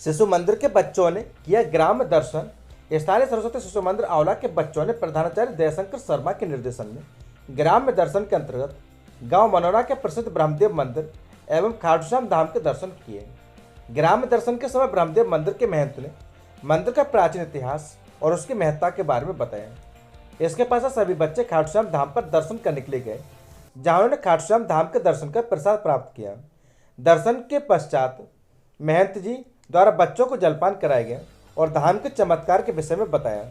शिशु मंदिर के बच्चों ने किया ग्राम दर्शन। स्थानीय सरस्वती शिशु मंदिर आंवला के बच्चों ने प्रधानाचार्य दयाशंकर शर्मा के निर्देशन में ग्राम दर्शन के अंतर्गत गांव मनोरा के प्रसिद्ध ब्रह्मदेव मंदिर एवं खाटूश्याम धाम के दर्शन किए। ग्राम दर्शन के समय ब्रह्मदेव मंदिर के महंत ने मंदिर का प्राचीन इतिहास और उसकी महत्ता के बारे में बताया। इसके पश्चात सभी बच्चे खाटूश्याम धाम पर दर्शन करने के लिए गए, जहां उन्होंने खाटूश्याम धाम के दर्शन कर प्रसाद प्राप्त किया। दर्शन के पश्चात महंत जी द्वारा बच्चों को जलपान कराया गया और धाम के चमत्कार के विषय में बताया।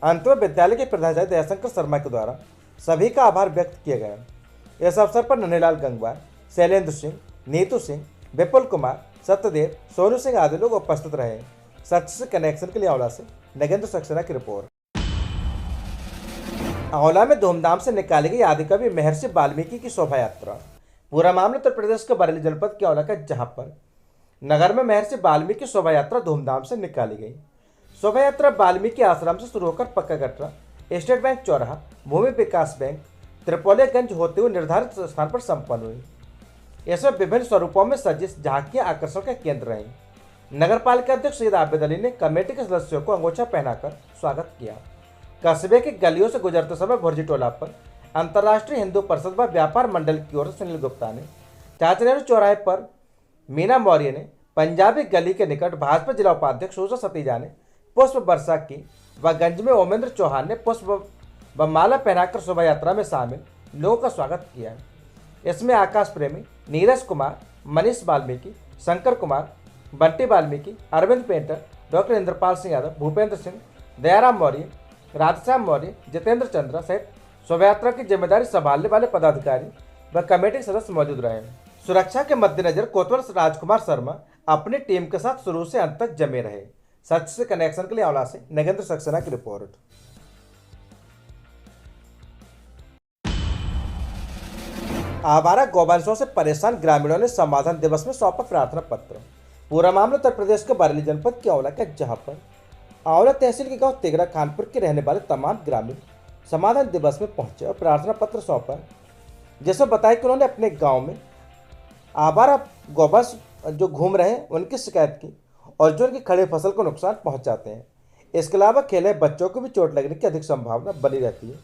अंत में विद्यालय के प्रधानाचार्य दयाशंकर शर्मा के द्वारा सभी का आभार व्यक्त किया गया। इस अवसर पर नन्हेलाल गंगवार, शैलेंद्र सिंह, नीतू सिंह, विपुल कुमार, सत्यदेव, सोनू सिंह आदि लोग उपस्थित रहे। सच से कनेक्शन के लिए आंवला से नगेंद्र सक्सेना की रिपोर्ट। आंवला में धूमधाम से निकाली गई आदिकवि महर्षि वाल्मीकि की शोभा यात्रा। पूरा मामला उत्तर प्रदेश के बरेली जनपद के आंवला का, जहां पर नगर में महर्षि वाल्मीकि शोभा यात्रा धूमधाम से निकाली गई। शोभा यात्रा वाल्मीकि आश्रम से शुरू होकर पक्का गटरा, स्टेट बैंक चौराहा, भूमि विकास बैंक, त्रिपोलियागंज होते हुए निर्धारित स्थान पर संपन्न हुई। इसमें विभिन्न स्वरूपों में सजी झांकियां आकर्षण का केंद्र रहीं। नगर पालिका अध्यक्ष सैयद आबिद अली ने कमेटी के सदस्यों को अंगोछा पहनाकर स्वागत किया। कस्बे के गलियों से गुजरते समय भुर्जी टोला पर अंतर्राष्ट्रीय हिंदू परिषद व व्यापार मंडल की ओर से सुनील गुप्ता ने, चाचा नेहरू चौराहे पर मीना मौर्य ने, पंजाबी गली के निकट भाजपा जिला उपाध्यक्ष सूजा सतीजा ने पुष्प वर्षा की व गंज में ओमेंद्र चौहान ने पुष्प व माला पहनाकर शोभा यात्रा में शामिल लोगों का स्वागत किया। इसमें आकाश प्रेमी, नीरज कुमार, मनीष वाल्मीकि, शंकर कुमार, बंटी वाल्मीकि, अरविंद पेंटर, डॉक्टर इंद्रपाल सिंह यादव, भूपेंद्र सिंह, दयाराम मौर्य, राधश्याम मौर्य, जितेंद्र चंद्रा सहित शोभा यात्रा की जिम्मेदारी संभालने वाले पदाधिकारी व कमेटी सदस्य मौजूद रहे। सुरक्षा के मद्देनजर कोतवाल राजकुमार शर्मा अपनी टीम के साथ शुरू से अंत तक जमे रहे। सच से कनेक्शन के लिए आंवला से नगेंद्र सक्सेना की रिपोर्ट। आवारा गौवंशों से परेशान ग्रामीणों ने समाधान दिवस में सौंपा प्रार्थना पत्र। पूरा मामला उत्तर प्रदेश के बरेली जनपद के आंवला का, जहां पर आंवला तहसील के गांव तेगरा खानपुर के रहने वाले तमाम ग्रामीण समाधान दिवस में पहुंचे और प्रार्थना पत्र सौंपा, जिसमें बताया कि उन्होंने अपने गांव में आवारा गौवंश जो घूम रहे हैं उनकी शिकायत की और जो उनकी खड़ी फसल को नुकसान पहुंचाते हैं। इसके अलावा खेले बच्चों को भी चोट लगने की अधिक संभावना बनी रहती है।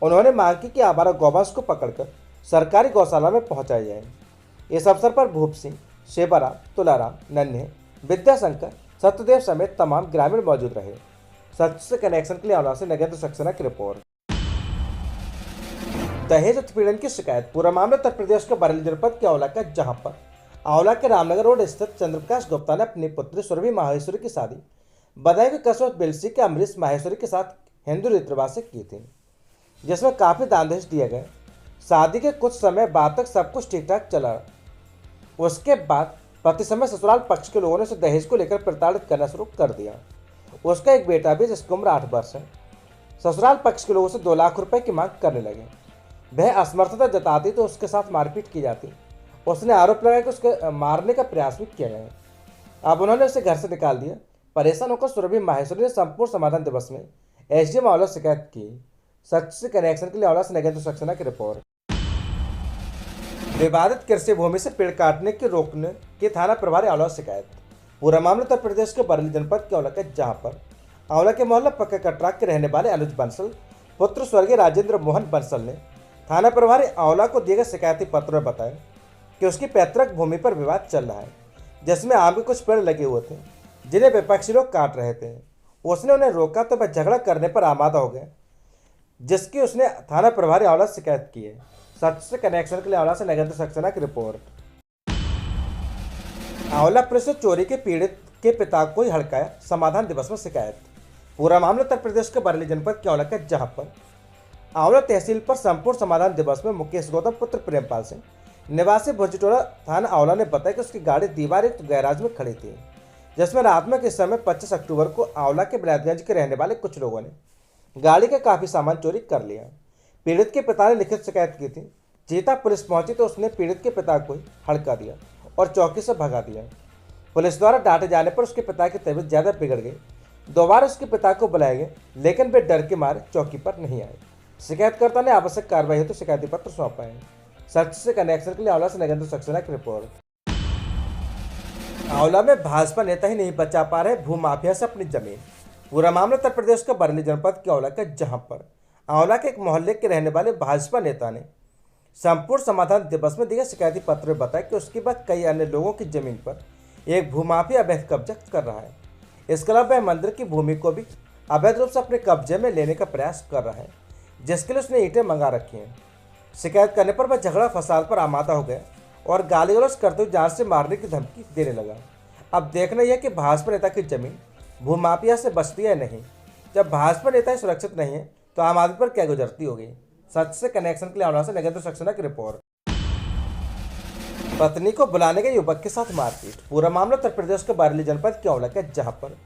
उन्होंने मांग की कि आवारा गौवंश को पकड़कर सरकारी गौशाला में पहुंचाया जाए। इस अवसर पर भूप सिंह, शेबाराम, तुलाराम, नन्हे, विद्याशंकर, सत्यदेव समेत तमाम ग्रामीण मौजूद रहे। सच से कनेक्शन के लिए आंवला से नगेंद्र सक्सेना की रिपोर्ट। दहेज उत्पीड़न की शिकायत। पूरा मामला उत्तर प्रदेश के बरेली जनपद के आंवला का, जहां पर आंवला के रामनगर रोड स्थित चंद्रप्रकाश गुप्ता ने अपनी पुत्री सुरभि माहेश्वरी की शादी बदायूं के कस्बा बिलसी के अमरीश माहेश्वरी के साथ हिंदू रीति रिवाज से की थी, जिसमें काफी दान दहेज दिए गए। शादी के कुछ समय बाद तक सब कुछ ठीक ठाक चला। उसके बाद पति समय ससुराल पक्ष के लोगों ने उसे दहेज को लेकर प्रताड़ित करना शुरू कर दिया। उसका एक बेटा भी, जिसकी उम्र 8 वर्ष है, ससुराल पक्ष के लोगों से 2 लाख रुपए की मांग करने लगे। वह असमर्थता जताती तो उसके साथ मारपीट की जाती। उसने आरोप लगाया कि उसके मारने का प्रयास भी किया गया। अब उन्होंने उसे घर से निकाल दिया। परेशान होकर सुरभि माहेश्वरी ने संपूर्ण समाधान दिवस में एसडीएम आंवला से शिकायत की। सच से कनेक्शन के लिए आंवला से नगेंद्र सक्सेना की रिपोर्ट। विवादित कृषि भूमि से पेड़ काटने की रोकने की थाना प्रभारी आंवला से शिकायत। पूरा मामला उत्तर प्रदेश के बरेली जनपद के आंवला का, जहां पर आंवला के मोहल्ला पक्का कटरा के रहने वाले अनुज बंसल पुत्र स्वर्गीय राजेंद्र मोहन बंसल ने थाना प्रभारी आंवला को दिए गए शिकायती पत्र में बताया कि उसकी पैतृक भूमि पर विवाद चल रहा है, जिसमें आम के कुछ पेड़ लगे हुए थे जिन्हें विपक्षी लोग काट रहे थे। उसने उन्हें रोका तो वह झगड़ा करने पर आमादा हो गए, जिसकी उसने थाना प्रभारी आंवला से शिकायत की है। सच से कनेक्शन के लिए आंवला से नगेंद्र सक्सेना की रिपोर्ट। आंवला पुलिस ने चोरी के पीड़ित के पिता को ही हड़काया, समाधान दिवस में शिकायत। पूरा मामला उत्तर प्रदेश के बरेली जनपद के आंवला का, जहां पर आंवला तहसील पर संपूर्ण समाधान दिवस में मुकेश गौतम पुत्र प्रेमपाल सिंह निवासी भुर्जीटोला थाना आंवला ने बताया कि उसकी गाड़ी दीवार युक्त गैराज में खड़ी थी, जिसमें रात में के समय 25 अक्टूबर को आंवला के विलायतगंज के रहने वाले कुछ लोगों ने गाड़ी का काफी सामान चोरी कर लिया। पीड़ित के पिता ने लिखित शिकायत की थी। जीता पुलिस पहुंची तो उसने पीड़ित के पिता को ही हड़का दिया और चौकी से भगा दिया। पुलिस द्वारा डांटे जाने पर उसके पिता की तबीयत ज्यादा बिगड़ गई। 2 बार उसके पिता को बुलाया गया, लेकिन वे डर के मारे चौकी पर नहीं आए। शिकायतकर्ता ने आवश्यक कार्रवाई हेतु शिकायती पत्र सौंपा है। सच से कनेक्शन के लिए आंवला से नगेंद्र सक्सेना की रिपोर्ट। आंवला में भाजपा नेता ही नहीं बचा पा रहे भूमाफिया से अपनी जमीन। पूरा मामला उत्तर प्रदेश के बरेली जनपद के आंवला का, जहां पर आंवला के एक मोहल्ले के रहने वाले भाजपा नेता ने संपूर्ण समाधान दिवस में दिए शिकायती पत्र में बताया कि उसके बाद कई अन्य लोगों की जमीन पर एक भूमाफिया अवैध कब्जा कर रहा है। इसके अलावा वह मंदिर की भूमि को भी अवैध रूप से अपने कब्जे में लेने का प्रयास कर रहा है, जिसके लिए उसने ईंटें मंगा रखी हैं। शिकायत करने पर वह झगड़ा फसाद पर आमादा हो गया और गाली गलौज करते हुए जान से मारने की धमकी देने लगा। अब देखना यह कि भाजपा नेता की जमीन भूमाफिया से बचती है नहीं। जब भाजपा नेता ही सुरक्षित नहीं है तो आम आदमी पर क्या गुजरती होगी। सच से कनेक्शन के लिए आना से नगेंद्र सक्सेना की रिपोर्ट। पत्नी को बुलाने के युवक के साथ मारपीट। पूरा मामला उत्तर प्रदेश के बरेली जनपद के आंवला का, जहां पर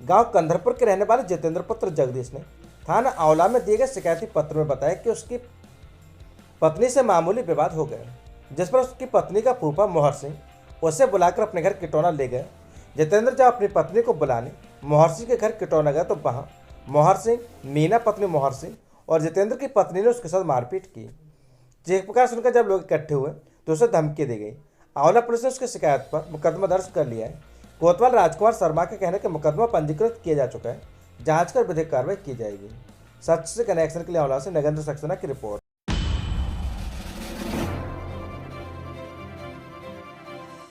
गांव कंधरपुर के रहने वाले जितेंद्र पुत्र जगदीश ने थाना आंवला में दिए गए शिकायती पत्र में बताया कि उसकी पत्नी से मामूली विवाद हो गया, जिस पर उसकी पत्नी का फूफा मोहर सिंह उसे बुलाकर अपने घर किटौना ले गए। जितेंद्र जब अपनी पत्नी को बुलाने मोहर सिंह के घर किटौना गया तो वहां मोहर सिंह, मीना पत्नी मोहर सिंह और जितेंद्र की पत्नी ने उसके साथ मारपीट की। चीख-पुकार सुनकर जब लोग इकट्ठे हुए तो उसे धमकी दी गई। आंवला पुलिस ने उसकी शिकायत पर मुकदमा दर्ज कर लिया है। कोतवाल राजकुमार शर्मा के कहने के मुकदमा पंजीकृत किया जा चुका है। जांच कर विधिक कार्रवाई की जाएगी। सच से कनेक्शन के लिए आंवला से नगेंद्र सक्सेना की रिपोर्ट।